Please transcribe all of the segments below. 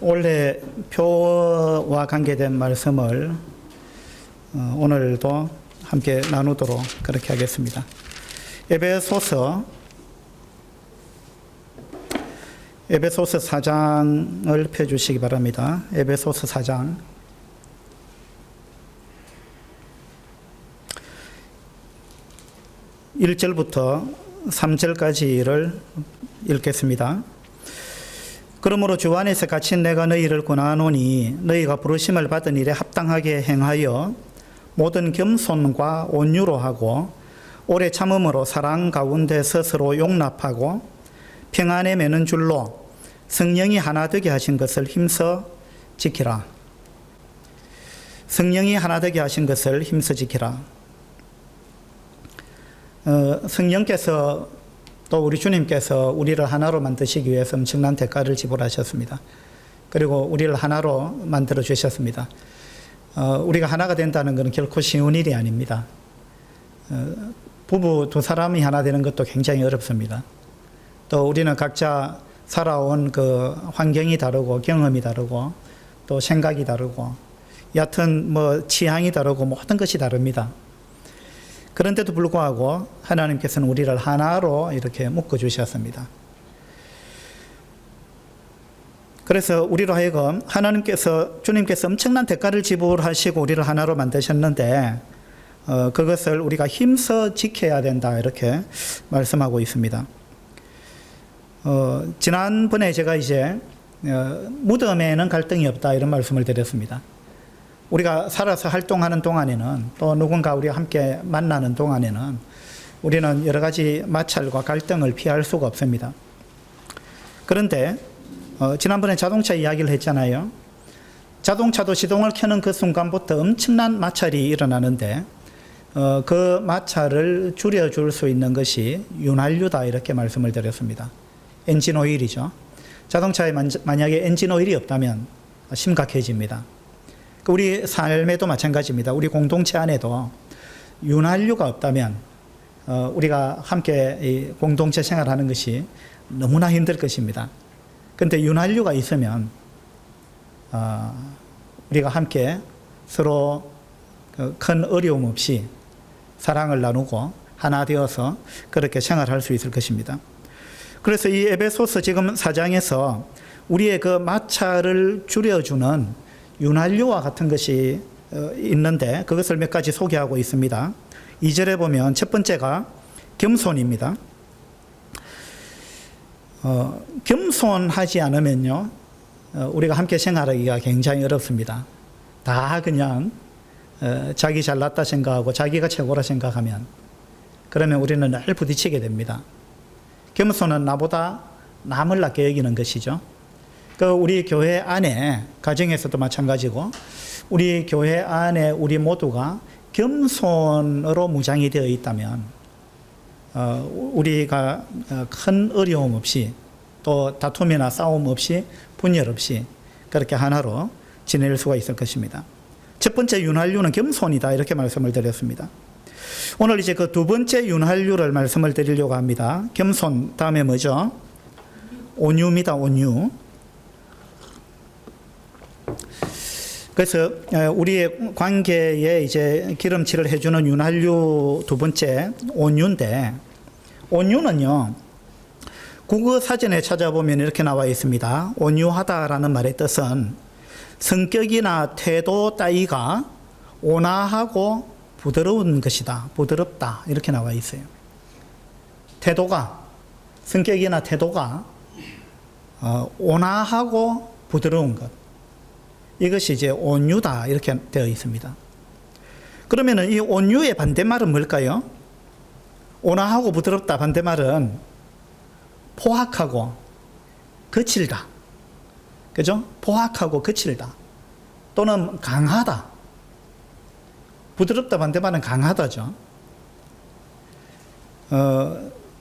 원래 표와 관계된 말씀을 오늘도 함께 나누도록 그렇게 하겠습니다. 에베소서 4장을 펴주시기 바랍니다. 에베소서 4장 1절부터 3절까지를 읽겠습니다. 그러므로 주 안에서 갇힌 내가 너희를 권하노니 너희가 부르심을 받은 일에 합당하게 행하여 모든 겸손과 온유로 하고 오래 참음으로 사랑 가운데 스스로 용납하고 평안에 매는 줄로 성령이 하나 되게 하신 것을 힘써 지키라. 성령이 하나 되게 하신 것을 힘써 지키라. 성령께서 또 우리 주님께서 우리를 하나로 만드시기 위해서 엄청난 대가를 지불하셨습니다. 그리고 우리를 하나로 만들어 주셨습니다. 우리가 하나가 된다는 것은 결코 쉬운 일이 아닙니다. 부부 두 사람이 하나 되는 것도 굉장히 어렵습니다. 또 우리는 각자 살아온 그 환경이 다르고 경험이 다르고 또 생각이 다르고 여하튼 취향이 다르고 모든 것이 다릅니다. 그런데도 불구하고 하나님께서는 우리를 하나로 이렇게 묶어주셨습니다. 그래서 우리로 하여금 주님께서 엄청난 대가를 지불하시고 우리를 하나로 만드셨는데 그것을 우리가 힘써 지켜야 된다 이렇게 말씀하고 있습니다. 지난번에 제가 이제 무덤에는 갈등이 없다 이런 말씀을 드렸습니다. 우리가 살아서 활동하는 동안에는 또 누군가 우리가 함께 만나는 동안에는 우리는 여러 가지 마찰과 갈등을 피할 수가 없습니다. 그런데 지난번에 자동차 이야기를 했잖아요. 자동차도 시동을 켜는 그 순간부터 엄청난 마찰이 일어나는데 그 마찰을 줄여줄 수 있는 것이 윤활유다 이렇게 말씀을 드렸습니다. 엔진 오일이죠. 자동차에 만약에 엔진 오일이 없다면 심각해집니다. 우리 삶에도 마찬가지입니다. 우리 공동체 안에도 윤활유가 없다면 우리가 함께 공동체 생활하는 것이 너무나 힘들 것입니다. 그런데 윤활유가 있으면 우리가 함께 서로 큰 어려움 없이 사랑을 나누고 하나 되어서 그렇게 생활할 수 있을 것입니다. 그래서 이 에베소서 지금 4장에서 우리의 그 마찰을 줄여주는 윤활유와 같은 것이 있는데 그것을 몇 가지 소개하고 있습니다. 2절에 보면 첫 번째가 겸손입니다. 겸손하지 않으면요 우리가 함께 생활하기가 굉장히 어렵습니다. 다 그냥 자기 잘났다 생각하고 자기가 최고라 생각하면 그러면 우리는 늘 부딪히게 됩니다. 겸손은 나보다 남을 낮게 여기는 것이죠. 우리 교회 안에 가정에서도 마찬가지고 우리 교회 안에 우리 모두가 겸손으로 무장이 되어 있다면 우리가 큰 어려움 없이 또 다툼이나 싸움 없이 분열 없이 그렇게 하나로 지낼 수가 있을 것입니다. 첫 번째 윤활유는 겸손이다 이렇게 말씀을 드렸습니다. 오늘 이제 그 두 번째 윤활유를 말씀을 드리려고 합니다. 겸손 다음에 뭐죠? 온유입니다. 온유. 그래서 우리의 관계에 이제 기름칠을 해주는 윤활유 두 번째 온유인데 온유는요 국어 사전에 찾아보면 이렇게 나와 있습니다. 온유하다라는 말의 뜻은 성격이나 태도 따위가 온화하고 부드러운 것이다. 부드럽다 이렇게 나와 있어요. 성격이나 태도가 온화하고 부드러운 것. 이것이 이제 온유다 이렇게 되어 있습니다. 그러면은 이 온유의 반대말은 뭘까요? 온화하고 부드럽다 반대말은 포악하고 거칠다. 그죠? 포악하고 거칠다. 또는 강하다. 부드럽다 반대말은 강하다죠.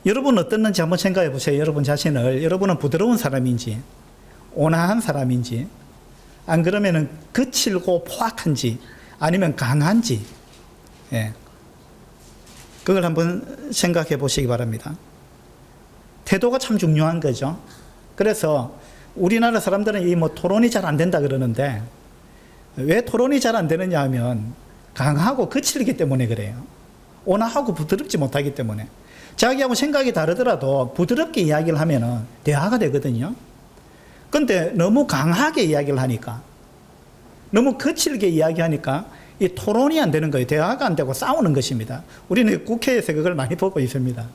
여러분 어떻는지 한번 생각해 보세요. 여러분 자신을. 여러분은 부드러운 사람인지 온화한 사람인지 안 그러면은 거칠고 포악한지 아니면 강한지 그걸 한번 생각해 보시기 바랍니다. 태도가 참 중요한 거죠. 그래서 우리나라 사람들은 이 뭐 토론이 잘 안 된다 그러는데 왜 토론이 잘 안 되느냐 하면 강하고 거칠기 때문에 그래요. 온화하고 부드럽지 못하기 때문에. 자기하고 생각이 다르더라도 부드럽게 이야기를 하면은 대화가 되거든요. 근데 너무 강하게 이야기를 하니까, 너무 거칠게 이야기하니까 이 토론이 안 되는 거예요. 대화가 안 되고 싸우는 것입니다. 우리는 국회에서 그걸 많이 보고 있습니다.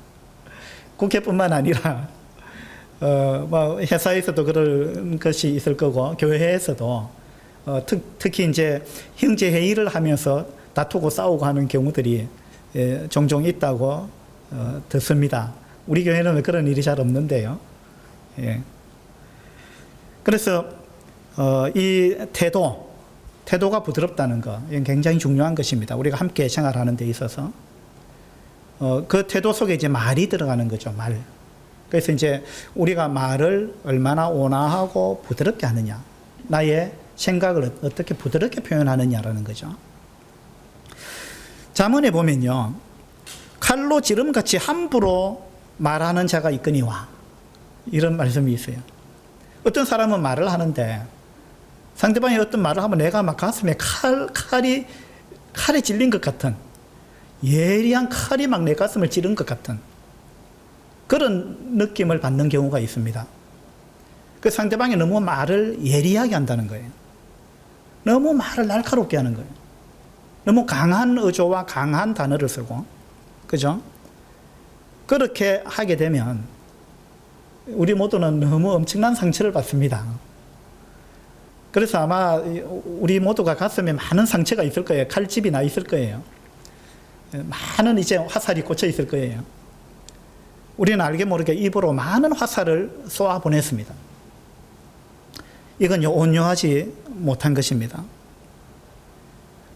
국회뿐만 아니라 뭐 회사에서도 그런 것이 있을 거고, 교회에서도 특히 이제 형제 회의를 하면서 다투고 싸우고 하는 경우들이 종종 있다고 듣습니다. 우리 교회는 그런 일이 잘 없는데요. 예. 그래서 이 태도가 부드럽다는 거, 이건 굉장히 중요한 것입니다. 우리가 함께 생활하는 데 있어서 그 태도 속에 이제 말이 들어가는 거죠. 말. 그래서 이제 우리가 말을 얼마나 온화하고 부드럽게 하느냐, 나의 생각을 어떻게 부드럽게 표현하느냐라는 거죠. 잠언에 보면요, 칼로 지름같이 함부로 말하는 자가 있거니와, 이런 말씀이 있어요. 어떤 사람은 말을 하는데 상대방이 어떤 말을 하면 내가 막 가슴에 칼이 찔린 것 같은, 예리한 칼이 막 내 가슴을 찌른 것 같은 그런 느낌을 받는 경우가 있습니다. 그 상대방이 너무 말을 예리하게 한다는 거예요. 너무 말을 날카롭게 하는 거예요. 너무 강한 어조와 강한 단어를 쓰고, 그죠? 그렇게 하게 되면 우리 모두는 너무 엄청난 상처를 받습니다. 그래서 아마 우리 모두가 가슴에 많은 상처가 있을 거예요. 칼집이 나 있을 거예요. 많은 이제 화살이 꽂혀 있을 거예요. 우리는 알게 모르게 입으로 많은 화살을 쏘아 보냈습니다. 이건 온유하지 못한 것입니다.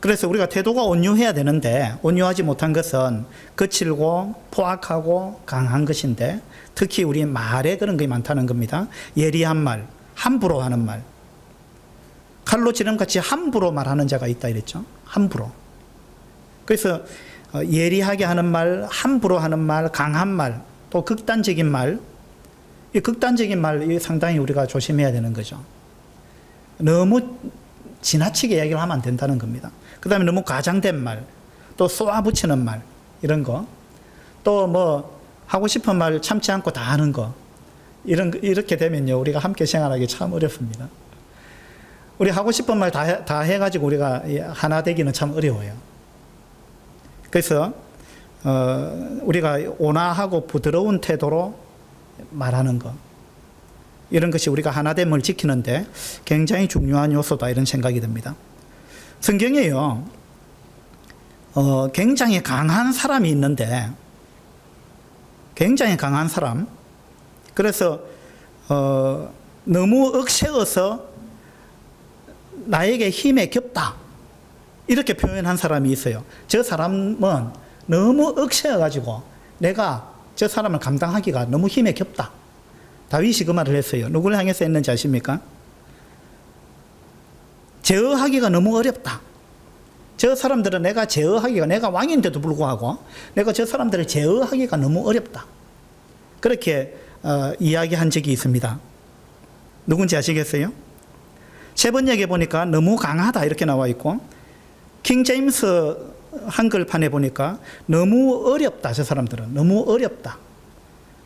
그래서 우리가 태도가 온유해야 되는데, 온유하지 못한 것은 거칠고 포악하고 강한 것인데, 특히 우리 말에 그런 게 많다는 겁니다. 예리한 말, 함부로 하는 말. 칼로 지름같이 함부로 말하는 자가 있다 이랬죠. 함부로. 그래서 예리하게 하는 말, 함부로 하는 말, 강한 말, 또 극단적인 말, 이 극단적인 말 상당히 우리가 조심해야 되는 거죠. 너무 지나치게 이야기를 하면 안 된다는 겁니다. 그 다음에 너무 과장된 말, 또 쏘아붙이는 말, 이런 거, 또 뭐 하고 싶은 말 참지 않고 다 하는 거, 이렇게 되면요, 우리가 함께 생활하기 참 어렵습니다. 우리 하고 싶은 말 다 해가지고 우리가 하나 되기는 참 어려워요. 그래서 우리가 온화하고 부드러운 태도로 말하는 것, 이런 것이 우리가 하나됨을 지키는데 굉장히 중요한 요소다, 이런 생각이 듭니다. 성경에요, 굉장히 강한 사람이 있는데, 굉장히 강한 사람, 그래서 너무 억세어서 나에게 힘에 겹다, 이렇게 표현한 사람이 있어요. 저 사람은 너무 억세여가지고 내가 저 사람을 감당하기가 너무 힘에 겹다. 다윗이 그 말을 했어요. 누구를 향해서 했는지 아십니까? 제어하기가 너무 어렵다. 저 사람들은 내가 제어하기가, 내가 왕인데도 불구하고 내가 저 사람들을 제어하기가 너무 어렵다. 그렇게 이야기한 적이 있습니다. 누군지 아시겠어요? 세 번역에 보니까 너무 강하다 이렇게 나와 있고, 킹 제임스 한글판에 보니까 너무 어렵다, 저 사람들은 너무 어렵다.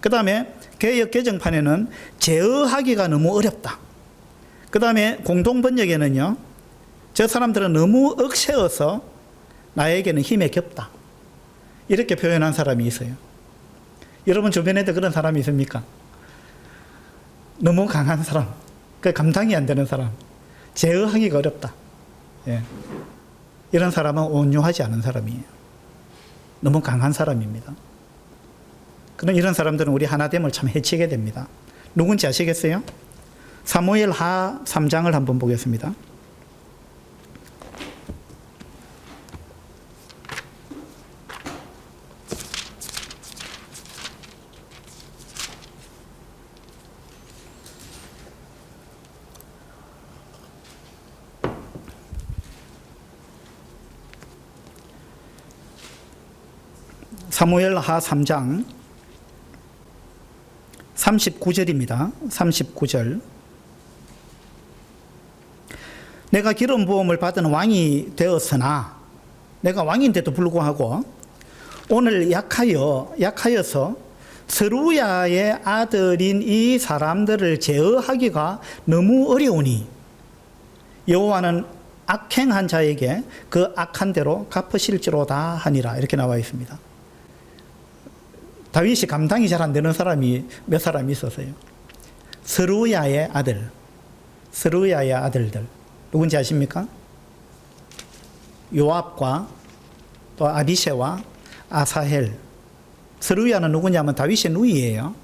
그 다음에 개역 개정판에는 제어하기가 너무 어렵다. 그 다음에 공동번역에는요, 저 사람들은 너무 억세어서 나에게는 힘에 겹다, 이렇게 표현한 사람이 있어요. 여러분 주변에도 그런 사람이 있습니까? 너무 강한 사람, 그 감당이 안 되는 사람, 제어하기가 어렵다. 예. 이런 사람은 온유하지 않은 사람이에요. 너무 강한 사람입니다. 그런 이런 사람들은 우리 하나됨을 참 해치게 됩니다. 누군지 아시겠어요? 사무엘 하 3장을 한번 보겠습니다. 사무엘 하 3장 39절입니다. 39절. 내가 기름 부음을 받은 왕이 되었으나 내가 왕인데도 불구하고 오늘 약하여서 스루야의 아들인 이 사람들을 제어하기가 너무 어려우니 여호와는 악행한 자에게 그 악한 대로 갚으실지로다 하니라. 이렇게 나와 있습니다. 다윗이 감당이 잘 안 되는 사람이 몇 사람이 있었어요. 스루야의 아들들 누군지 아십니까? 요압과 또 아비새와 아사헬. 스루야는 누구냐면 다윗의 누이예요.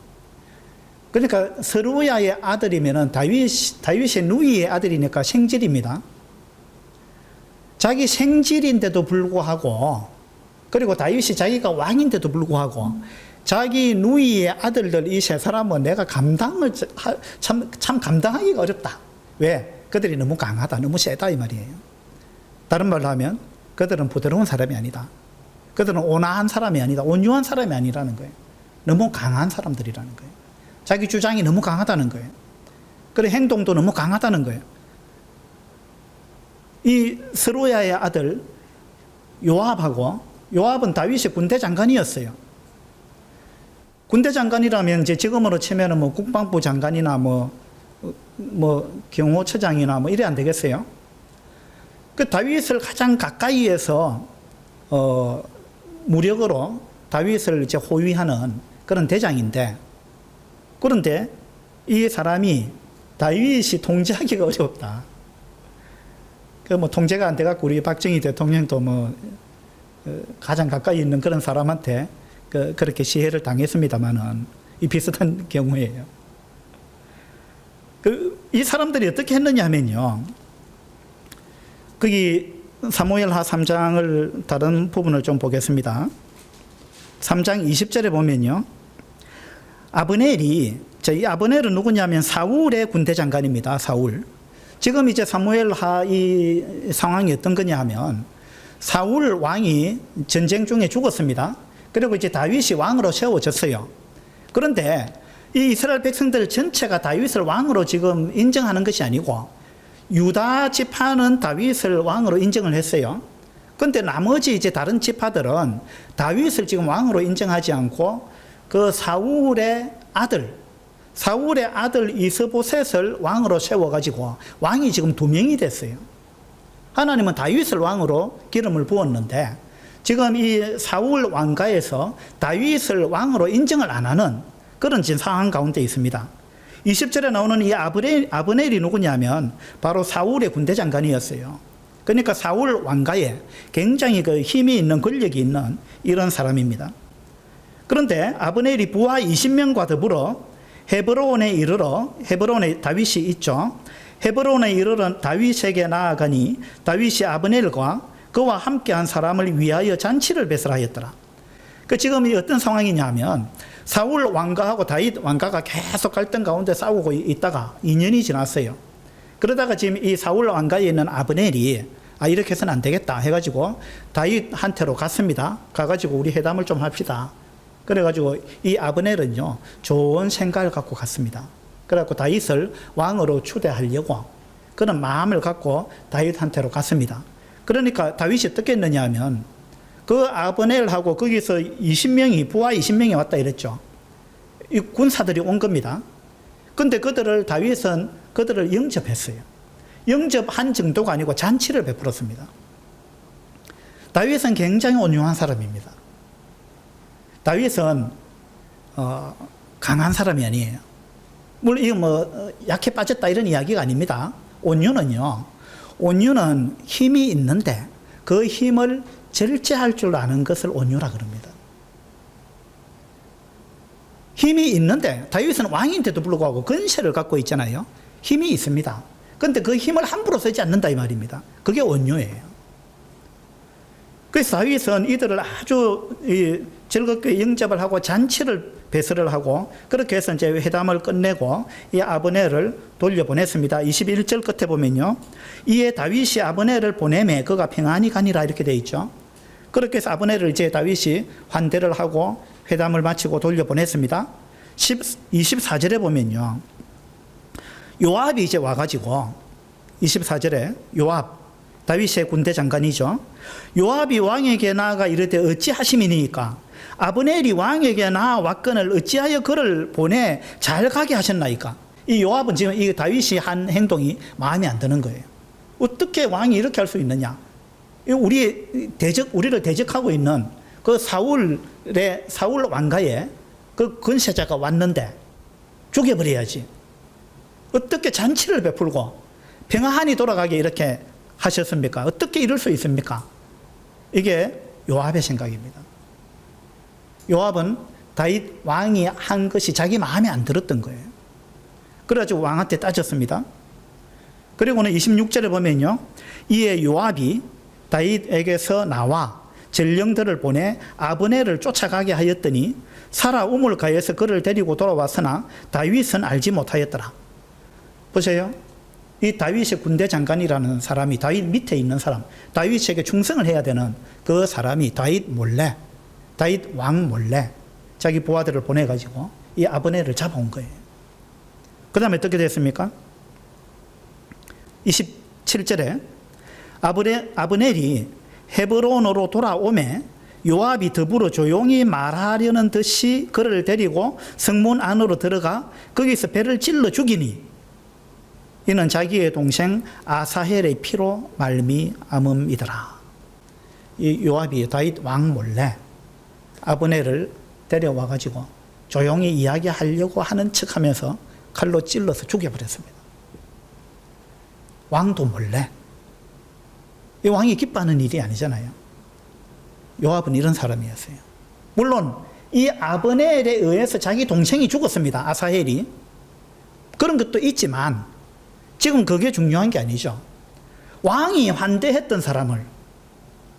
그러니까 스루야의 아들이면은 다윗의 누이의 아들이니까 생질입니다. 자기 생질인데도 불구하고, 그리고 다윗이 자기가 왕인데도 불구하고 자기 누이의 아들들 이 세 사람은 내가 참 감당하기가 어렵다. 왜? 그들이 너무 강하다, 너무 세다 이 말이에요. 다른 말로 하면 그들은 부드러운 사람이 아니다. 그들은 온화한 사람이 아니다. 온유한 사람이 아니라는 거예요. 너무 강한 사람들이라는 거예요. 자기 주장이 너무 강하다는 거예요. 그리고 행동도 너무 강하다는 거예요. 이 스루야의 아들 요압은 다윗의 군대 장관이었어요. 군대 장관이라면 이제 지금으로 치면은 뭐 국방부 장관이나 뭐 경호처장이나 뭐 이래 안 되겠어요? 그 다윗을 가장 가까이에서 무력으로 다윗을 이제 호위하는 그런 대장인데, 그런데 이 사람이 다윗이 통제하기가 어렵다. 그 뭐 통제가 안 돼갖고 우리 박정희 대통령도 뭐 가장 가까이 있는 그런 사람한테 그렇게 시해를 당했습니다만은 이 비슷한 경우예요. 이 사람들이 어떻게 했느냐 하면요. 거기 사무엘하 3장을 다른 부분을 좀 보겠습니다. 3장 20절에 보면요. 이 아브넬은 누구냐면 사울의 군대 장관입니다. 사울. 지금 이제 사무엘하 이 상황이 어떤 거냐 하면 사울 왕이 전쟁 중에 죽었습니다. 그리고 이제 다윗이 왕으로 세워졌어요. 그런데 이 이스라엘 백성들 전체가 다윗을 왕으로 지금 인정하는 것이 아니고 유다 지파는 다윗을 왕으로 인정을 했어요. 그런데 나머지 이제 다른 지파들은 다윗을 지금 왕으로 인정하지 않고 그 사울의 아들 이스보셋을 왕으로 세워가지고 왕이 지금 2명이 됐어요. 하나님은 다윗을 왕으로 기름을 부었는데 지금 이 사울 왕가에서 다윗을 왕으로 인정을 안 하는 그런 지금 상황 가운데 있습니다. 20절에 나오는 이 아브넬이 누구냐면 바로 사울의 군대 장관이었어요. 그러니까 사울 왕가에 굉장히 그 힘이 있는 권력이 있는 이런 사람입니다. 그런데 아브넬이 부하 20명과 더불어 헤브론에 다윗이 있죠. 헤브론에 이르러 다윗에게 나아가니 다윗이 아브넬과 그와 함께한 사람을 위하여 잔치를 배설하였더라. 지금 이 어떤 상황이냐면 사울 왕가하고 다윗 왕가가 계속 갈등 가운데 싸우고 있다가 2년이 지났어요. 그러다가 지금 이 사울 왕가에 있는 아브넬이 이렇게 해서는 안 되겠다 해가지고 다윗한테로 갔습니다. 가가지고 우리 회담을 좀 합시다. 그래가지고 이 아브넬은요 좋은 생각을 갖고 갔습니다. 그래갖고 다윗을 왕으로 추대하려고 그런 마음을 갖고 다윗한테로 갔습니다. 그러니까 다윗이 어떻게 했느냐 하면 그 아브넬하고 거기서 부하 20명이 왔다 이랬죠. 이 군사들이 온 겁니다. 근데 다윗은 그들을 영접했어요. 영접한 정도가 아니고 잔치를 베풀었습니다. 다윗은 굉장히 온유한 사람입니다. 다윗은 강한 사람이 아니에요. 물론 이거 약해 빠졌다 이런 이야기가 아닙니다. 온유는 힘이 있는데 그 힘을 절제할 줄 아는 것을 온유라 그럽니다. 힘이 있는데 다윗은 왕인데도 불구하고 권세를 갖고 있잖아요. 힘이 있습니다. 그런데 그 힘을 함부로 쓰지 않는다 이 말입니다. 그게 온유예요. 그래서 다윗은 이들을 아주 즐겁게 영접을 하고 잔치를 배설을 하고 그렇게 해서 이제 회담을 끝내고 이 아브넬을 돌려보냈습니다. 21절 끝에 보면요. 이에 다윗이 아브넬을 보내매 그가 평안히 가니라 이렇게 되어 있죠. 그렇게 해서 아브넬을 이제 다윗이 환대를 하고 회담을 마치고 돌려보냈습니다. 24절에 보면요. 요압이 이제 와가지고 24절에 요압, 다윗의 군대 장관이죠. 요압이 왕에게 나아가 이르되 어찌하심이니까 아브넬이 왕에게 나아왔거늘 어찌하여 그를 보내 잘 가게 하셨나이까. 이 요압은 지금 이 다윗이 한 행동이 마음에 안 드는 거예요. 어떻게 왕이 이렇게 할 수 있느냐. 우리를 대적하고 있는 그 사울 왕가에 그 권세자가 왔는데 죽여버려야지. 어떻게 잔치를 베풀고 평안히 돌아가게 이렇게 하셨습니까? 어떻게 이럴 수 있습니까? 이게 요압의 생각입니다. 요압은 다윗 왕이 한 것이 자기 마음에 안 들었던 거예요. 그래가지고 왕한테 따졌습니다. 그리고는 26절에 보면요. 이에 요압이 다윗에게서 나와 전령들을 보내 아브넬을 쫓아가게 하였더니 사라 우물가에서 그를 데리고 돌아왔으나 다윗은 알지 못하였더라. 보세요. 이 다윗의 군대 장관이라는 사람이 다윗 밑에 있는 사람, 다윗에게 충성을 해야 되는 그 사람이 다윗 왕 몰래 자기 부하들을 보내가지고 이 아브넬을 잡아온 거예요. 그 다음에 어떻게 됐습니까? 27절에 아브넬이 헤브론으로 돌아오매 요압이 더불어 조용히 말하려는 듯이 그를 데리고 성문 안으로 들어가 거기서 배를 찔러 죽이니 이는 자기의 동생 아사헬의 피로 말미암음이더라. 이 요압이 다윗 왕 몰래 아브넬을 데려와 가지고 조용히 이야기하려고 하는 척하면서 칼로 찔러서 죽여버렸습니다. 왕도 몰래. 이 왕이 기뻐하는 일이 아니잖아요. 요압은 이런 사람이었어요. 물론 이 아브넬에 의해서 자기 동생이 죽었습니다. 아사헬이. 그런 것도 있지만 지금 그게 중요한 게 아니죠. 왕이 환대했던 사람을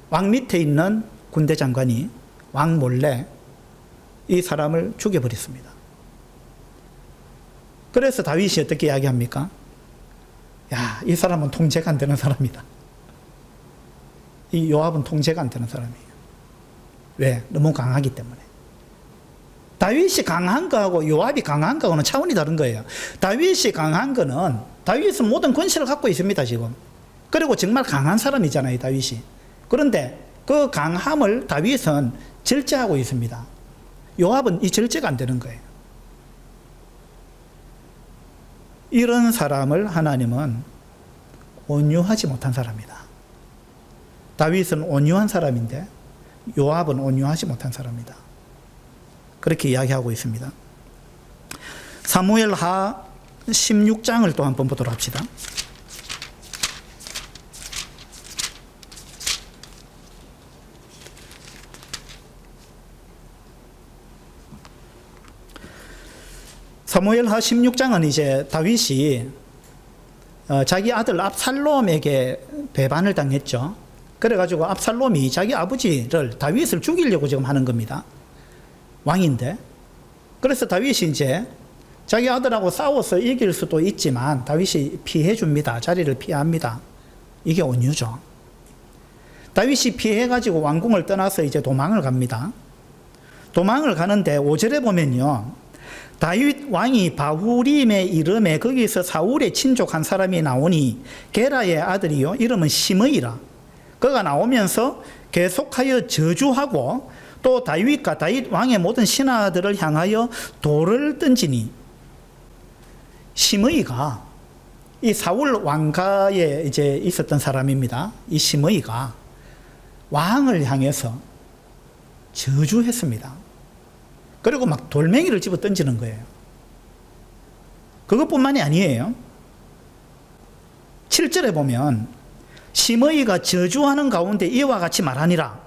왕 밑에 있는 군대 장관이 왕 몰래 이 사람을 죽여버렸습니다. 그래서 다윗이 어떻게 이야기합니까? 야, 이 사람은 통제가 안 되는 사람이다. 이 요압은 통제가 안 되는 사람이에요. 왜? 너무 강하기 때문에. 다윗이 강한 거하고 요압이 강한 거하고는 차원이 다른 거예요. 다윗이 강한 거는 다윗은 모든 권세를 갖고 있습니다, 지금. 그리고 정말 강한 사람이잖아요, 다윗이. 그런데 그 강함을 다윗은 절제하고 있습니다. 요압은 이 절제가 안 되는 거예요. 이런 사람을 하나님은 온유하지 못한 사람이다. 다윗은 온유한 사람인데 요압은 온유하지 못한 사람이다. 그렇게 이야기하고 있습니다. 사무엘하 16장을 또 한번 보도록 합시다. 사무엘하 16장은 이제 다윗이 자기 아들 압살롬에게 배반을 당했죠. 그래가지고 압살롬이 자기 아버지를 다윗을 죽이려고 지금 하는 겁니다. 왕인데. 그래서 다윗이 이제 자기 아들하고 싸워서 이길 수도 있지만 다윗이 피해 줍니다. 자리를 피합니다. 이게 온유죠. 다윗이 피해가지고 왕궁을 떠나서 이제 도망을 갑니다. 도망을 가는데 5절에 보면요. 다윗 왕이 바후림에 이름에 거기서 사울의 친족 한 사람이 나오니 게라의 아들이요. 이름은 시므이라. 그가 나오면서 계속하여 저주하고 또 다윗과 다윗 왕의 모든 신하들을 향하여 돌을 던지니 시므이가 이 사울 왕가에 이제 있었던 사람입니다. 이 시므이가 왕을 향해서 저주했습니다. 그리고 막 돌멩이를 집어 던지는 거예요. 그것뿐만이 아니에요. 7절에 보면 시므이가 저주하는 가운데 이와 같이 말하니라.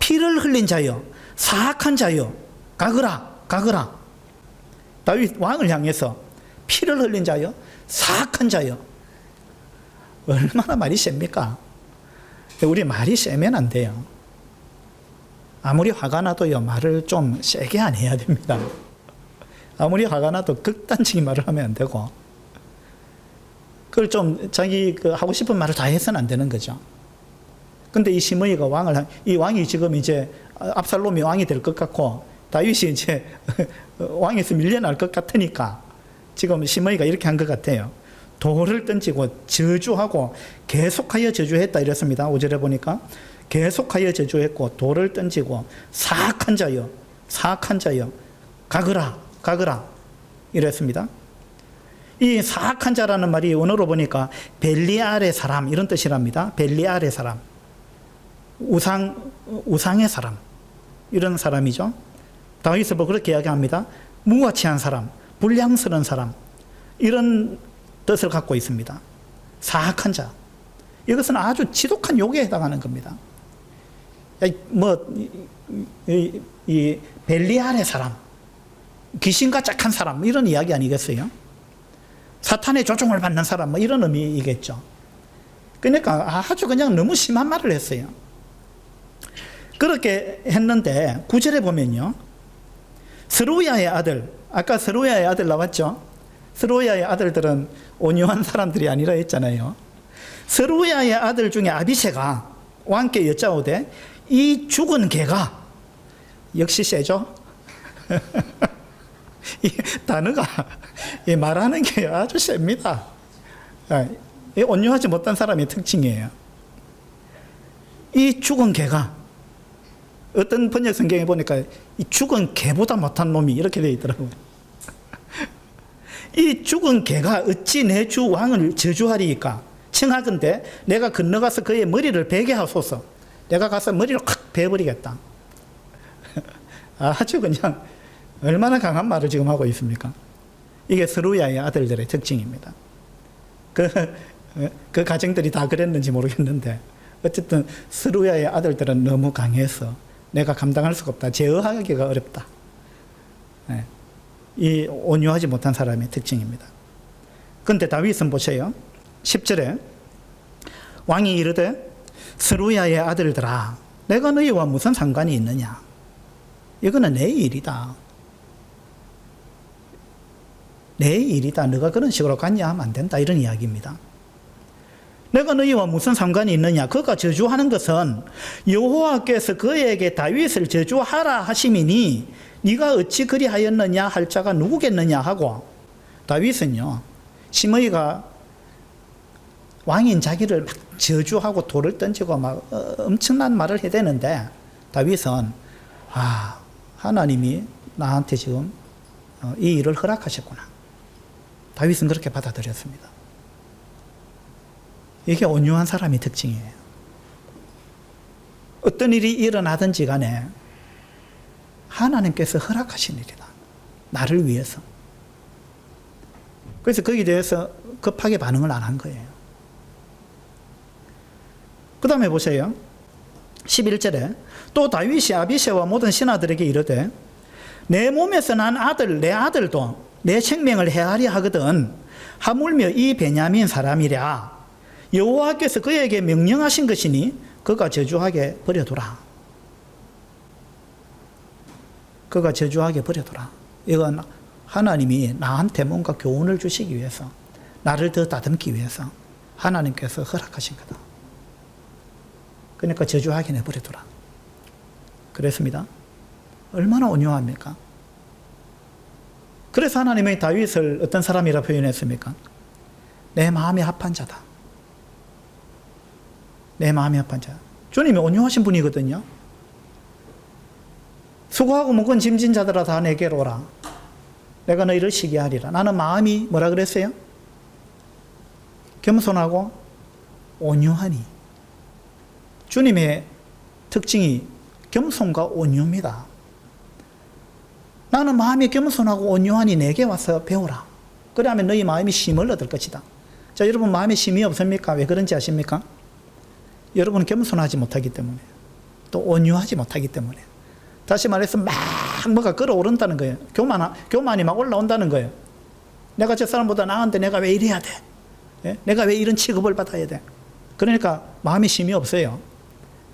피를 흘린 자여, 사악한 자여, 가거라, 가거라. 다윗 왕을 향해서 피를 흘린 자여, 사악한 자여. 얼마나 말이 셉니까? 우리 말이 세면 안 돼요. 아무리 화가 나도요, 말을 좀 세게 안 해야 됩니다. 아무리 화가 나도 극단적인 말을 하면 안 되고, 그걸 좀 자기 하고 싶은 말을 다 해서는 안 되는 거죠. 근데 이 시므이가 이 왕이 지금 이제 압살롬이 왕이 될 것 같고, 다윗이 이제 왕에서 밀려날 것 같으니까, 지금 시므이가 이렇게 한 것 같아요. 돌을 던지고 저주하고 계속하여 저주했다 이랬습니다. 5절에 보니까 계속하여 저주했고 돌을 던지고 사악한 자여 가거라 이랬습니다. 이 사악한 자라는 말이 원어로 보니까 벨리알의 사람 이런 뜻이랍니다. 벨리알의 사람, 우상의 사람 이런 사람이죠. 다윗은 뭐 그렇게 이야기합니다. 무가치한 사람, 불량스러운 사람 이런 뜻을 갖고 있습니다. 사악한 자. 이것은 아주 지독한 욕에 해당하는 겁니다. 이 벨리알의 사람, 귀신과 짝한 사람 이런 이야기 아니겠어요? 사탄의 조종을 받는 사람 뭐 이런 의미이겠죠. 그러니까 아주 그냥 너무 심한 말을 했어요. 그렇게 했는데 9절에 보면요, 스루야의 아들, 아까 스루야의 아들 나왔죠? 스루야의 아들들은 온유한 사람들이 아니라 했잖아요. 스루야의 아들 중에 아비새가 왕께 여짜오되 이 죽은 개가, 역시 세죠? 이 단어가 이 말하는 게 아주 셉니다. 이 온유하지 못한 사람의 특징이에요. 이 죽은 개가, 어떤 번역 성경에 보니까 이 죽은 개보다 못한 놈이 이렇게 되어 있더라고요. 이 죽은 개가 어찌 내 주 왕을 저주하리이까? 청하건대 내가 건너가서 그의 머리를 베게 하소서. 내가 가서 머리를 확 베어버리겠다. 아주 그냥 얼마나 강한 말을 지금 하고 있습니까? 이게 스루야의 아들들의 특징입니다. 그 가정들이 다 그랬는지 모르겠는데 어쨌든 스루야의 아들들은 너무 강해서 내가 감당할 수가 없다. 제어하기가 어렵다. 이 온유하지 못한 사람의 특징입니다. 그런데 다윗은 보세요. 10절에 왕이 이르되 스루야의 아들들아 내가 너희와 무슨 상관이 있느냐? 이거는 내 일이다. 내 일이다. 너가 그런 식으로 갔냐 하면 안 된다. 이런 이야기입니다. 내가 너희와 무슨 상관이 있느냐? 그가 저주하는 것은 여호와께서 그에게 다윗을 저주하라 하심이니 네가 어찌 그리하였느냐 할 자가 누구겠느냐 하고, 다윗은요, 시므이가 왕인 자기를 막 저주하고 돌을 던지고 막 엄청난 말을 해대는데 다윗은 하나님이 나한테 지금 이 일을 허락하셨구나. 다윗은 그렇게 받아들였습니다. 이게 온유한 사람의 특징이에요. 어떤 일이 일어나든지 간에 하나님께서 허락하신 일이다. 나를 위해서. 그래서 거기에 대해서 급하게 반응을 안 한 거예요. 그 다음에 보세요. 11절에 또 다윗이 아비새와 모든 신하들에게 이르되 내 몸에서 난 아들 내 아들도 내 생명을 해하리 하거든 하물며 이 베냐민 사람이랴 여호와께서 그에게 명령하신 것이니 그가 저주하게 버려두라. 그가 저주하게 버려두라. 이건 하나님이 나한테 뭔가 교훈을 주시기 위해서, 나를 더 다듬기 위해서 하나님께서 허락하신 거다. 그러니까 저주하게 내버려두라. 그랬습니다. 얼마나 온유합니까? 그래서 하나님의 다윗을 어떤 사람이라 표현했습니까? 내 마음이 합한 자다. 내 마음이 합한 자. 주님이 온유하신 분이거든요. 수고하고 무거운 짐진 자들아 다 내게로 오라. 내가 너희를 쉬게 하리라. 나는 마음이 뭐라 그랬어요? 겸손하고 온유하니. 주님의 특징이 겸손과 온유입니다. 나는 마음이 겸손하고 온유하니 내게 와서 배우라. 그러면 너희 마음이 쉼을 얻을 것이다. 자, 여러분 마음에 쉼이 없습니까? 왜 그런지 아십니까? 여러분은 겸손하지 못하기 때문에, 또 온유하지 못하기 때문에. 다시 말해서 막 뭐가 끌어오른다는 거예요. 교만이 막 올라온다는 거예요. 내가 저 사람보다 나은데 내가 왜 이래야 돼? 예? 내가 왜 이런 취급을 받아야 돼? 그러니까 마음에 쉼이 없어요.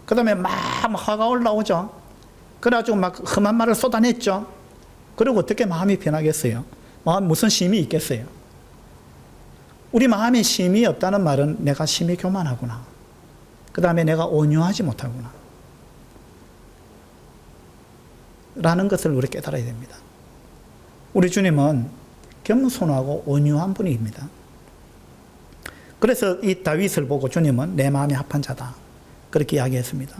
그 다음에 막 화가 올라오죠. 그래가지고 막 험한 말을 쏟아냈죠. 그리고 어떻게 마음이 편하겠어요? 마음 무슨 쉼이 있겠어요? 우리 마음에 쉼이 없다는 말은 내가 심히 교만하구나. 그 다음에 내가 온유하지 못하구나. 라는 것을 우리 깨달아야 됩니다. 우리 주님은 겸손하고 온유한 분입니다. 그래서 이 다윗을 보고 주님은 내 마음에 합한 자다, 그렇게 이야기했습니다.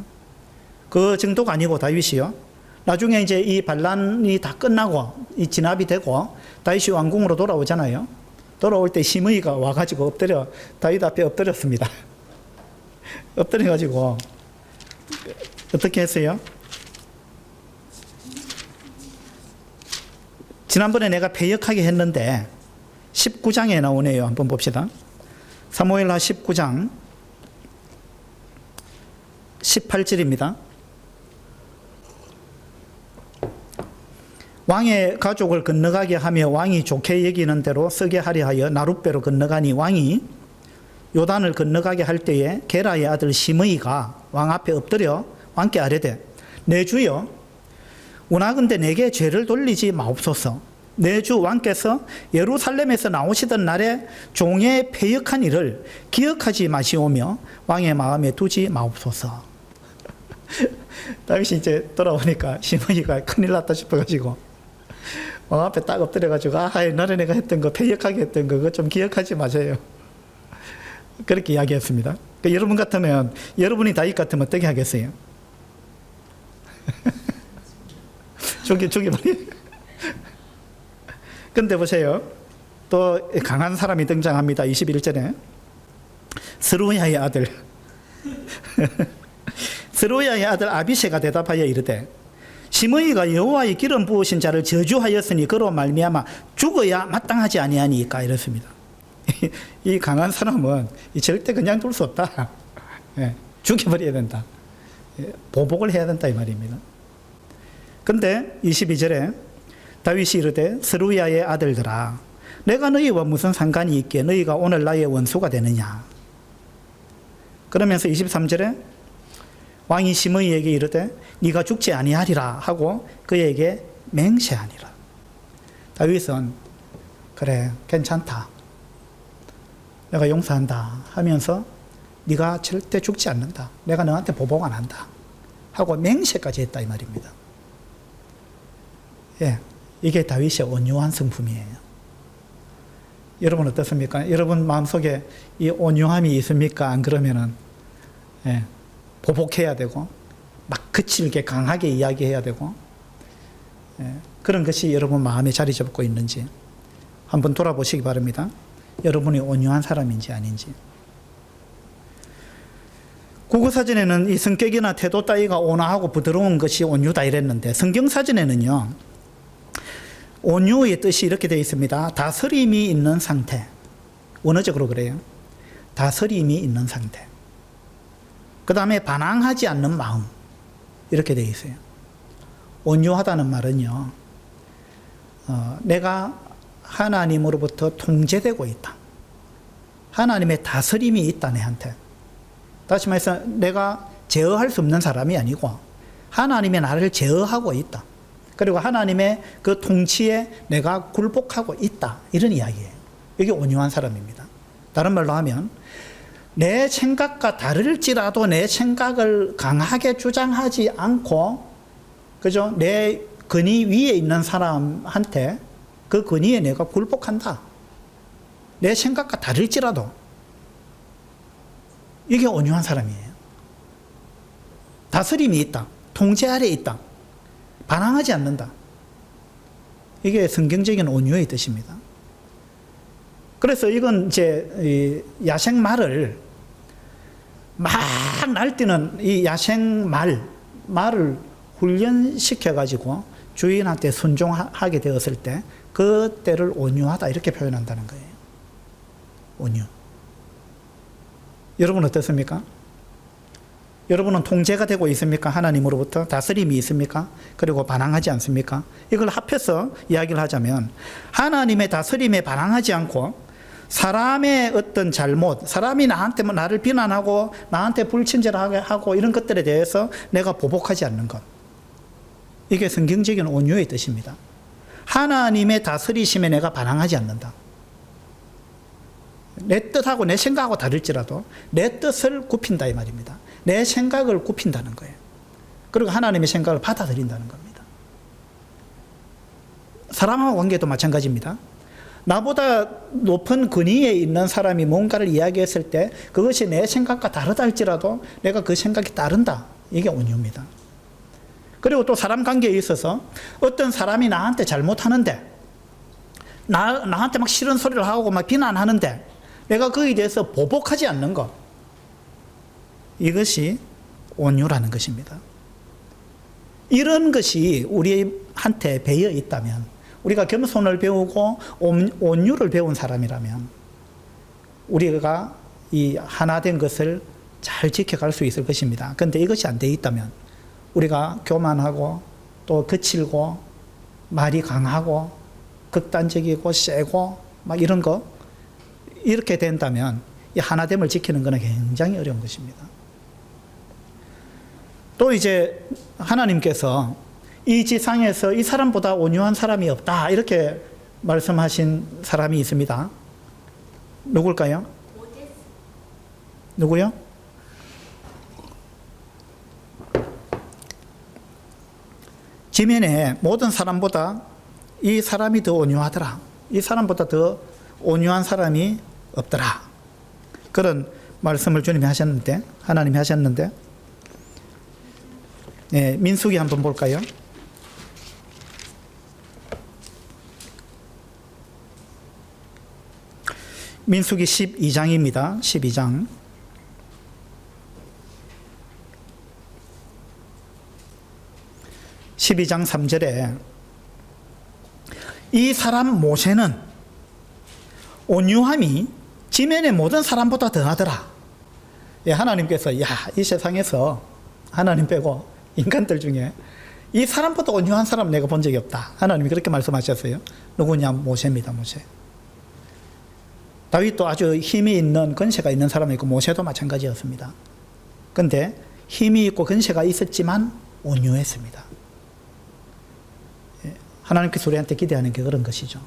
그 정도가 아니고 다윗이요, 나중에 이제 이 반란이 다 끝나고 이 진압이 되고 다윗이 왕궁으로 돌아오잖아요. 돌아올 때 시므이가 와가지고 엎드려 다윗 앞에 엎드렸습니다. 엎드려가지고 어떻게 했어요? 지난번에 내가 패역하게 했는데 19장에 나오네요. 한번 봅시다. 사무엘하 19장 18절입니다. 왕의 가족을 건너가게 하며 왕이 좋게 여기는 대로 쓰게 하려 하여 나룻배로 건너가니 왕이 요단을 건너가게 할 때에 게라의 아들 시므이가 왕 앞에 엎드려 왕께 아뢰되 내 주여 원하건대 내게 죄를 돌리지 마옵소서. 내 주 왕께서 예루살렘에서 나오시던 날에 종의 패역한 일을 기억하지 마시오며 왕의 마음에 두지 마옵소서. 다윗이 이제 돌아오니까 시므이가 큰일 났다 싶어가지고 왕 앞에 딱 엎드려가지고 옛날에 내가 했던 거, 패역하게 했던 거, 그거 좀 기억하지 마세요. 그렇게 이야기했습니다. 그러니까 여러분 같으면, 여러분이 다윗 같으면 어떻게 하겠어요? 죽여버려. 근데 보세요. 또 강한 사람이 등장합니다. 21절에. 스루야의 아들. 스루야의 아들 아비새가 대답하여 이르되 시므이가 여호와의 기름 부으신 자를 저주하였으니 그로 말미암아 죽어야 마땅하지 아니하니까, 이렇습니다. 이 강한 사람은 절대 그냥 둘 수 없다. 죽여버려야 된다. 보복을 해야 된다, 이 말입니다. 근데 22절에 다윗이 이르되 스루야의 아들들아 내가 너희와 무슨 상관이 있기에 너희가 오늘 나의 원수가 되느냐. 그러면서 23절에 왕이 시므이에게 이르되 네가 죽지 아니하리라 하고 그에게 맹세하니라. 다윗은 그래 괜찮다, 내가 용서한다 하면서 네가 절대 죽지 않는다, 내가 너한테 보복 안 한다 하고 맹세까지 했다, 이 말입니다. 이게 다윗의 온유한 성품이에요. 여러분 어떻습니까? 여러분 마음속에 이 온유함이 있습니까? 안 그러면은 보복해야 되고 막 거칠게 강하게 이야기해야 되고 그런 것이 여러분 마음에 자리 잡고 있는지 한번 돌아보시기 바랍니다. 여러분이 온유한 사람인지 아닌지. 국어사전에는 이 성격이나 태도 따위가 온화하고 부드러운 것이 온유다 이랬는데 성경사전에는요, 온유의 뜻이 이렇게 되어 있습니다. 다스림이 있는 상태. 원어적으로 그래요. 다스림이 있는 상태. 그 다음에 반항하지 않는 마음, 이렇게 되어 있어요. 온유하다는 말은요, 내가 하나님으로부터 통제되고 있다, 하나님의 다스림이 있다 내한테. 다시 말해서 내가 제어할 수 없는 사람이 아니고 하나님의 나를 제어하고 있다, 그리고 하나님의 그 통치에 내가 굴복하고 있다, 이런 이야기예요. 이게 온유한 사람입니다. 다른 말로 하면 내 생각과 다를지라도 내 생각을 강하게 주장하지 않고, 그죠? 내 권위 위에 있는 사람한테 그 권위에 내가 굴복한다. 내 생각과 다를지라도. 이게 온유한 사람이에요. 다스림이 있다, 통제 아래에 있다, 반항하지 않는다. 이게 성경적인 온유의 뜻입니다. 그래서 이건 이제 야생말을 막 날뛰는 이 말을 훈련시켜가지고 주인한테 순종하게 되었을 때 그때를 온유하다 이렇게 표현한다는 거예요. 온유. 여러분 어떻습니까? 여러분은 통제가 되고 있습니까? 하나님으로부터 다스림이 있습니까? 그리고 반항하지 않습니까? 이걸 합해서 이야기를 하자면 하나님의 다스림에 반항하지 않고 사람의 어떤 잘못, 사람이 나를 비난하고 나한테 불친절하게 하고 이런 것들에 대해서 내가 보복하지 않는 것, 이게 성경적인 온유의 뜻입니다. 하나님의 다스리심에 내가 반항하지 않는다. 내 뜻하고 내 생각하고 다를지라도 내 뜻을 굽힌다 이 말입니다. 내 생각을 굽힌다는 거예요. 그리고 하나님의 생각을 받아들인다는 겁니다. 사람하고 관계도 마찬가지입니다. 나보다 높은 권위에 있는 사람이 뭔가를 이야기했을 때 그것이 내 생각과 다르다 할지라도 내가 그 생각이 따른다. 이게 온유입니다. 그리고 또 사람 관계에 있어서 어떤 사람이 나한테 잘못하는데 나한테 막 싫은 소리를 하고 막 비난하는데 내가 거기에 대해서 보복하지 않는 것. 이것이 온유라는 것입니다. 이런 것이 우리한테 배어 있다면, 우리가 겸손을 배우고 온유를 배운 사람이라면 우리가 이 하나 된 것을 잘 지켜갈 수 있을 것입니다. 그런데 이것이 안 돼 있다면 우리가 교만하고 또 거칠고 말이 강하고 극단적이고 세고 막 이런 거, 이렇게 된다면 이 하나됨을 지키는 것은 굉장히 어려운 것입니다. 또 이제 하나님께서 이 지상에서 이 사람보다 온유한 사람이 없다 이렇게 말씀하신 사람이 있습니다. 누굴까요? 누구요? 지면에 모든 사람보다 이 사람이 더 온유하더라. 이 사람보다 더 온유한 사람이 없더라. 그런 말씀을 주님이 하셨는데, 하나님이 하셨는데, 네, 민수기 한번 볼까요? 민수기 12장입니다. 12장. 12장 3절에 이 사람 모세는 온유함이 지면의 모든 사람보다 더하더라. 예, 하나님께서 이 세상에서 하나님 빼고 인간들 중에 이 사람보다 온유한 사람 내가 본 적이 없다. 하나님이 그렇게 말씀하셨어요. 누구냐? 모세입니다. 모세. 다윗도 아주 힘이 있는 권세가 있는 사람이고 모세도 마찬가지였습니다. 그런데 힘이 있고 권세가 있었지만 온유했습니다. 하나님께서 우리한테 기대하는 게 그런 것이죠.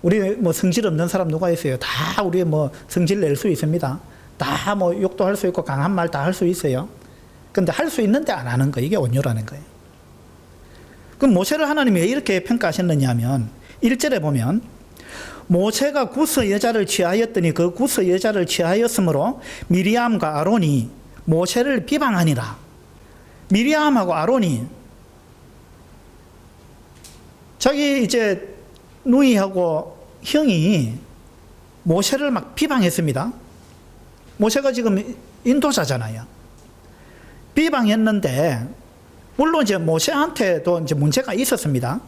우리 뭐 성질 없는 사람 누가 있어요? 다 우리 뭐 성질 낼 수 있습니다. 다 뭐 욕도 할 수 있고 강한 말 다 할 수 있어요. 근데 할 수 있는데 안 하는 거, 이게 온유라는 거예요. 그럼 모세를 하나님이 왜 이렇게 평가하셨느냐 하면 1절에 보면 모세가 구스 여자를 취하였더니 그 구스 여자를 취하였으므로 미리암과 아론이 모세를 비방하니라. 미리암하고 아론이 자기 이제 누이하고 형이 모세를 막 비방했습니다. 모세가 지금 인도자잖아요. 비방했는데 물론 이제 모세한테도 이제 문제가 있었습니다.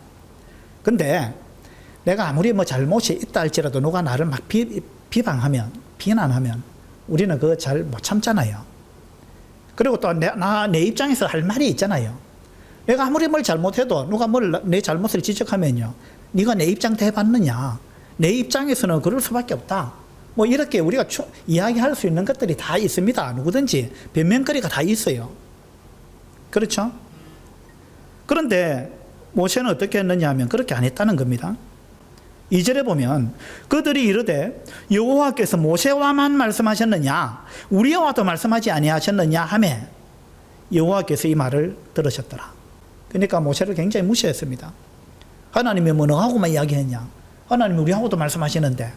근데 내가 아무리 뭐 잘못이 있다 할지라도 누가 나를 막 비방하면, 비난하면 우리는 그거 잘 못 참잖아요. 그리고 또 내 입장에서 할 말이 있잖아요. 내가 아무리 뭘 잘못해도 누가 내 잘못을 지적하면요, 네가 내 입장 대해봤느냐, 내 입장에서는 그럴 수밖에 없다, 뭐 이렇게 우리가 이야기할 수 있는 것들이 다 있습니다. 누구든지 변명거리가 다 있어요. 그렇죠? 그런데 모세는 어떻게 했느냐 하면 그렇게 안 했다는 겁니다. 2절에 보면 그들이 이르되 여호와께서 모세와만 말씀하셨느냐 우리와도 말씀하지 아니하셨느냐 하며 여호와께서 이 말을 들으셨더라. 그러니까 모세를 굉장히 무시했습니다. 하나님이 뭐 너하고만 이야기했냐, 하나님이 우리하고도 말씀하시는데.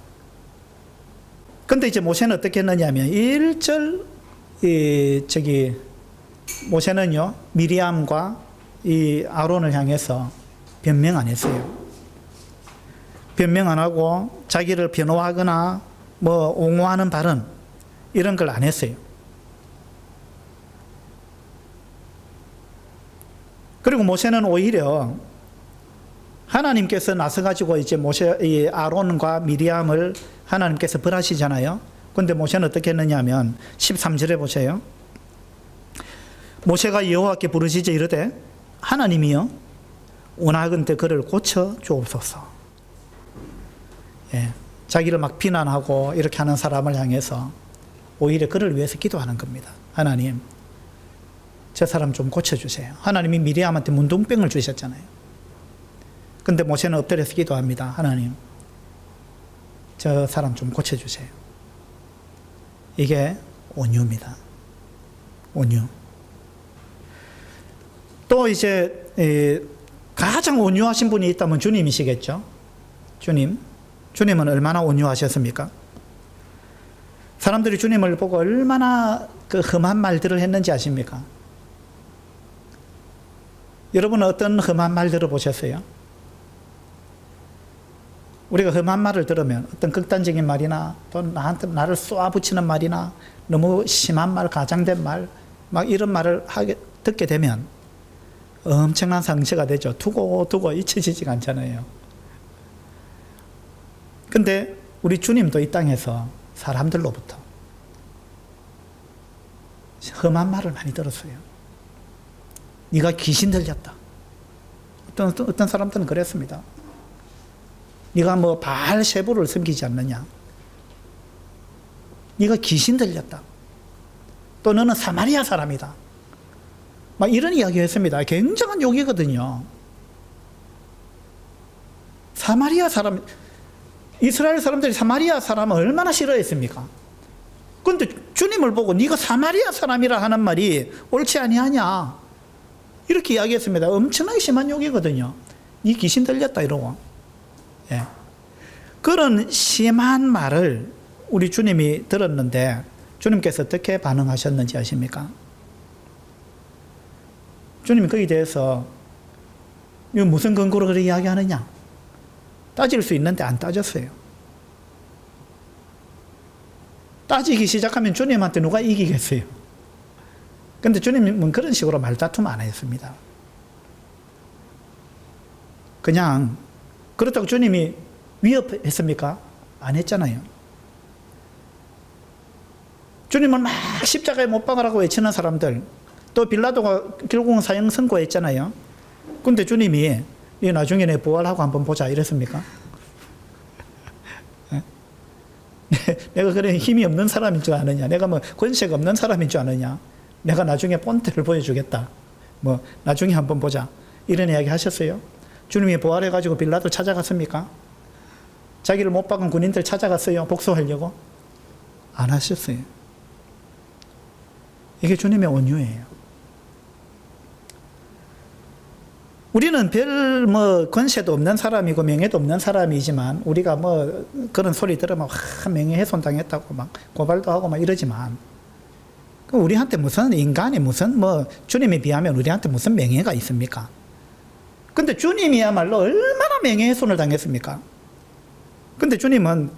근데 이제 모세는 어떻게 했느냐 하면 1절 모세는요 미리암과 이 아론을 향해서 변명 안 했어요. 변명 안 하고 자기를 변호하거나 뭐 옹호하는 발언 이런 걸 안 했어요. 그리고 모세는 오히려 하나님께서 나서가지고 이제 이 아론과 미리암을 하나님께서 벌하시잖아요. 그런데 모세는 어떻게 했느냐 하면 13절에 보세요. 모세가 여호와께 부르짖어 이르되 하나님이여 원하건대 그를 고쳐 주옵소서. 예, 자기를 막 비난하고 이렇게 하는 사람을 향해서 오히려 그를 위해서 기도하는 겁니다. 하나님, 저 사람 좀 고쳐주세요. 하나님이 미리암한테 문둥병을 주셨잖아요. 근데 모세는 엎드려서 기도합니다. 하나님, 저 사람 좀 고쳐주세요. 이게 온유입니다. 온유. 또 이제 가장 온유하신 분이 있다면 주님이시겠죠. 주님은 얼마나 온유하셨습니까? 사람들이 주님을 보고 얼마나 그 험한 말들을 했는지 아십니까? 여러분은 어떤 험한 말 들어보셨어요? 우리가 험한 말을 들으면 어떤 극단적인 말이나 또 나를 쏘아붙이는 말이나 너무 심한 말, 가장된 말, 막 이런 말을 듣게 되면 엄청난 상처가 되죠. 두고 잊혀지지가 않잖아요. 근데 우리 주님도 이 땅에서 사람들로부터 험한 말을 많이 들었어요. 네가 귀신 들렸다. 어떤 사람들은 그랬습니다. 네가 뭐 바알세부를 섬기지 않느냐. 네가 귀신 들렸다. 또 너는 사마리아 사람이다. 막 이런 이야기 했습니다. 굉장한 욕이거든요. 사마리아 사람, 이스라엘 사람들이 사마리아 사람을 얼마나 싫어했습니까? 그런데 주님을 보고 네가 사마리아 사람이라 하는 말이 옳지 아니하냐. 이렇게 이야기했습니다. 엄청나게 심한 욕이거든요. 네 귀신 들렸다 이러고. 예. 그런 심한 말을 우리 주님이 들었는데 주님께서 어떻게 반응하셨는지 아십니까? 주님이 거기에 대해서 이거 무슨 근거로 그렇게 이야기하느냐? 따질 수 있는데 안 따졌어요. 따지기 시작하면 주님한테 누가 이기겠어요? 근데 주님은 그런 식으로 말다툼 안 했습니다. 그냥 그렇다고 주님이 위협했습니까? 안 했잖아요. 주님은 막 십자가에 못 박으라고 외치는 사람들, 또 빌라도가 결국은 사형 선고했잖아요. 근데 주님이 나중에 내 부활하고 한번 보자 이랬습니까? 내가 그래 힘이 없는 사람인 줄 아느냐? 내가 뭐 권세가 없는 사람인 줄 아느냐? 내가 나중에 본때를 보여주겠다. 뭐 나중에 한번 보자. 이런 이야기 하셨어요? 주님이 부활해가지고 빌라도 찾아갔습니까? 자기를 못 박은 군인들 찾아갔어요? 복수하려고? 안 하셨어요. 이게 주님의 온유예요. 우리는 별 뭐 권세도 없는 사람이고 명예도 없는 사람이지만 우리가 뭐 그런 소리 들으면 명예훼손 당했다고 막 고발도 하고 막 이러지만 우리한테 무슨 인간이 무슨 뭐 주님에 비하면 우리한테 무슨 명예가 있습니까? 근데 주님이야말로 얼마나 명예훼손을 당했습니까? 근데 주님은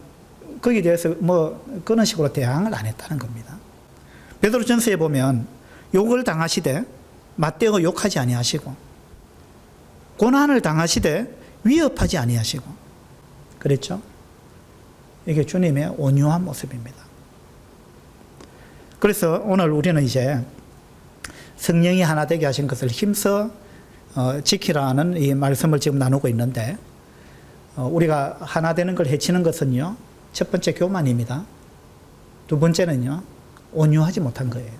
거기에 대해서 뭐 그런 식으로 대항을 안 했다는 겁니다. 베드로전서에 보면 욕을 당하시되 맞대어 욕하지 아니하시고 고난을 당하시되 위협하지 아니하시고 그랬죠? 이게 주님의 온유한 모습입니다. 그래서 오늘 우리는 이제 성령이 하나 되게 하신 것을 힘써 지키라는 이 말씀을 지금 나누고 있는데 우리가 하나 되는 걸 해치는 것은요, 첫 번째 교만입니다. 두 번째는요, 온유하지 못한 거예요.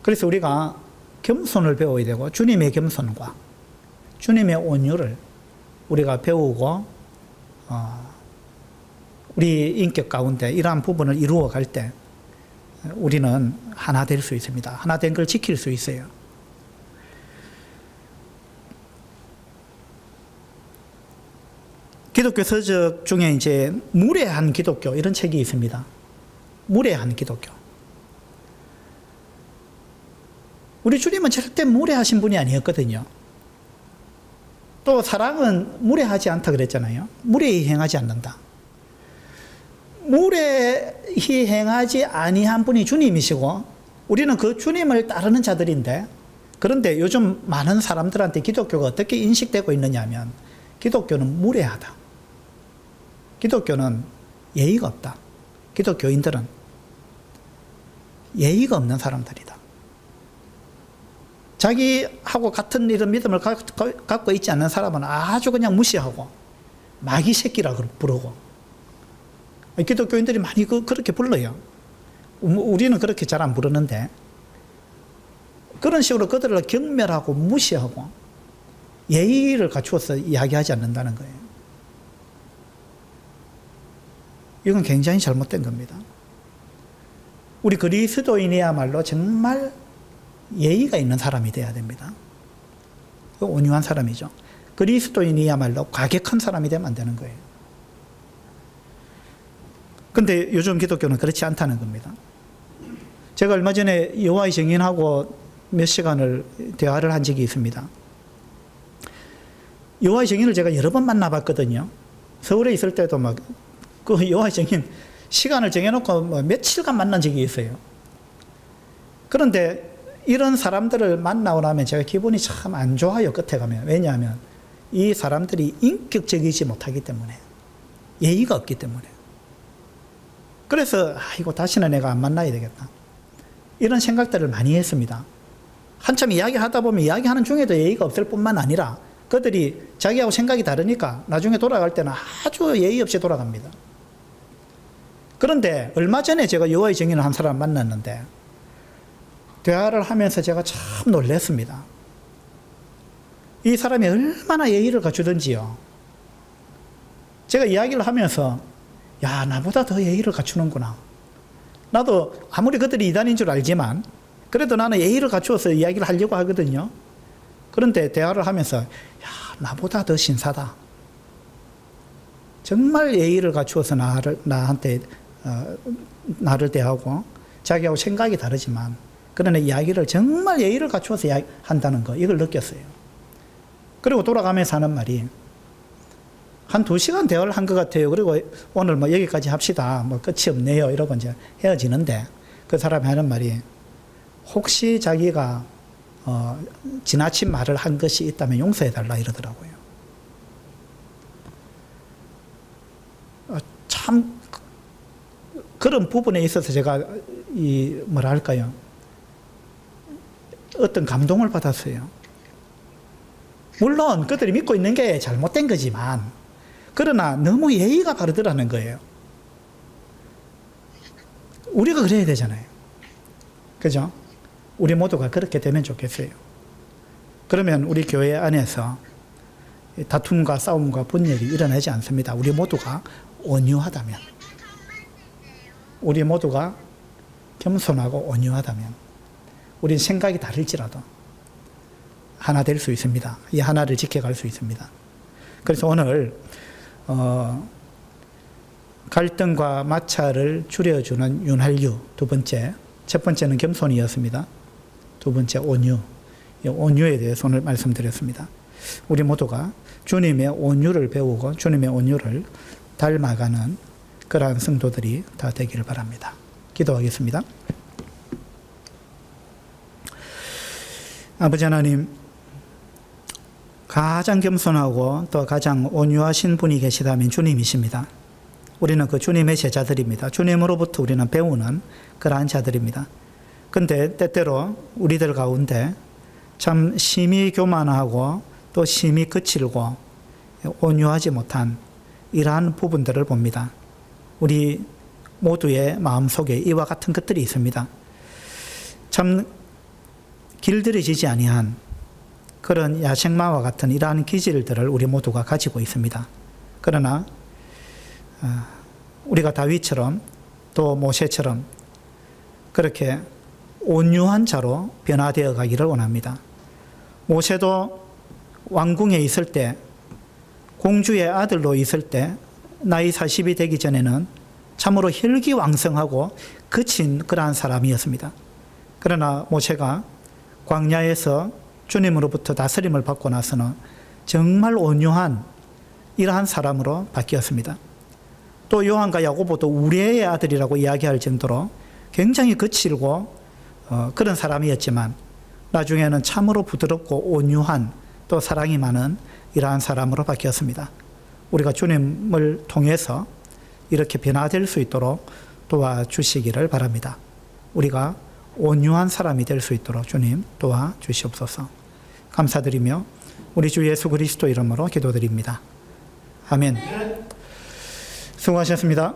그래서 우리가 겸손을 배워야 되고 주님의 겸손과 주님의 온유를 우리가 배우고 우리 인격 가운데 이러한 부분을 이루어 갈 때 우리는 하나 될 수 있습니다. 하나 된 걸 지킬 수 있어요. 기독교 서적 중에 이제 무례한 기독교 이런 책이 있습니다. 무례한 기독교. 우리 주님은 절대 무례하신 분이 아니었거든요. 또 사랑은 무례하지 않다 그랬잖아요. 무례히 행하지 않는다. 무례히 행하지 아니한 분이 주님이시고 우리는 그 주님을 따르는 자들인데, 그런데 요즘 많은 사람들한테 기독교가 어떻게 인식되고 있느냐 하면 기독교는 무례하다. 기독교는 예의가 없다. 기독교인들은 예의가 없는 사람들이다. 자기하고 같은 이런 믿음을 갖고 있지 않는 사람은 아주 그냥 무시하고 마귀 새끼라고 부르고, 기독교인들이 많이 그렇게 불러요. 우리는 그렇게 잘 안 부르는데 그런 식으로 그들을 경멸하고 무시하고 예의를 갖추어서 이야기하지 않는다는 거예요. 이건 굉장히 잘못된 겁니다. 우리 그리스도인이야말로 정말 예의가 있는 사람이 돼야 됩니다. 온유한 사람이죠. 그리스도인이야말로 과격한 사람이 되면 안 되는 거예요. 근데 요즘 기독교는 그렇지 않다는 겁니다. 제가 얼마 전에 여호와의 증인하고 몇 시간을 대화를 한 적이 있습니다. 여호와의 증인을 제가 여러 번 만나봤거든요. 서울에 있을 때도 막 그 여호와의 증인 시간을 정해놓고 뭐 며칠간 만난 적이 있어요. 그런데 이런 사람들을 만나고 나면 제가 기분이 참 안 좋아요, 끝에 가면. 왜냐하면 이 사람들이 인격적이지 못하기 때문에, 예의가 없기 때문에. 그래서 이거 다시는 내가 안 만나야 되겠다, 이런 생각들을 많이 했습니다. 한참 이야기하다 보면 이야기하는 중에도 예의가 없을 뿐만 아니라 그들이 자기하고 생각이 다르니까 나중에 돌아갈 때는 아주 예의 없이 돌아갑니다. 그런데 얼마 전에 제가 여호와의 증인을 한 사람 만났는데 대화를 하면서 제가 참 놀랐습니다. 이 사람이 얼마나 예의를 갖추던지요. 제가 이야기를 하면서 야, 나보다 더 예의를 갖추는구나. 나도 아무리 그들이 이단인 줄 알지만 그래도 나는 예의를 갖추어서 이야기를 하려고 하거든요. 그런데 대화를 하면서 야, 나보다 더 신사다. 정말 예의를 갖추어서 나를 대하고 자기하고 생각이 다르지만 그러나 이야기를 정말 예의를 갖추어서 한다는 거, 이걸 느꼈어요. 그리고 돌아가면서 하는 말이 한 2시간 대화를 한 것 같아요. 그리고 오늘 뭐 여기까지 합시다, 뭐 끝이 없네요, 이러고 이제 헤어지는데 그 사람이 하는 말이 혹시 자기가 지나친 말을 한 것이 있다면 용서해달라 이러더라고요. 참 그런 부분에 있어서 제가 뭐랄까요, 어떤 감동을 받았어요. 물론 그들이 믿고 있는 게 잘못된 거지만 그러나 너무 예의가 바르더라는 거예요. 우리가 그래야 되잖아요. 그죠? 우리 모두가 그렇게 되면 좋겠어요. 그러면 우리 교회 안에서 다툼과 싸움과 분열이 일어나지 않습니다. 우리 모두가 온유하다면, 우리 모두가 겸손하고 온유하다면, 우리는 생각이 다를지라도 하나 될 수 있습니다. 이 하나를 지켜갈 수 있습니다. 그래서 오늘 갈등과 마찰을 줄여주는 윤활유, 두 번째, 첫 번째는 겸손이었습니다. 두 번째 온유, 온유에 대해서 오늘 말씀드렸습니다. 우리 모두가 주님의 온유를 배우고 주님의 온유를 닮아가는 그러한 성도들이 다 되기를 바랍니다. 기도하겠습니다. 아버지 하나님, 가장 겸손하고 또 가장 온유하신 분이 계시다면 주님이십니다. 우리는 그 주님의 제자들입니다. 주님으로부터 우리는 배우는 그러한 자들입니다. 근데 때때로 우리들 가운데 참 심히 교만하고 또 심히 거칠고 온유하지 못한 이러한 부분들을 봅니다. 우리 모두의 마음속에 이와 같은 것들이 있습니다. 참 길들여지지 아니한 그런 야생마와 같은 이러한 기질들을 우리 모두가 가지고 있습니다. 그러나 우리가 다윗처럼 또 모세처럼 그렇게 온유한 자로 변화되어 가기를 원합니다. 모세도 왕궁에 있을 때, 공주의 아들로 있을 때 나이 40이 되기 전에는 참으로 혈기왕성하고 거친 그러한 사람이었습니다. 그러나 모세가 광야에서 주님으로부터 다스림을 받고 나서는 정말 온유한 이러한 사람으로 바뀌었습니다. 또 요한과 야고보도 우리의 아들이라고 이야기할 정도로 굉장히 거칠고 그런 사람이었지만 나중에는 참으로 부드럽고 온유한 또 사랑이 많은 이러한 사람으로 바뀌었습니다. 우리가 주님을 통해서 이렇게 변화될 수 있도록 도와주시기를 바랍니다. 우리가 온유한 사람이 될 수 있도록 주님 도와주시옵소서. 감사드리며 우리 주 예수 그리스도 이름으로 기도드립니다. 아멘. 수고하셨습니다.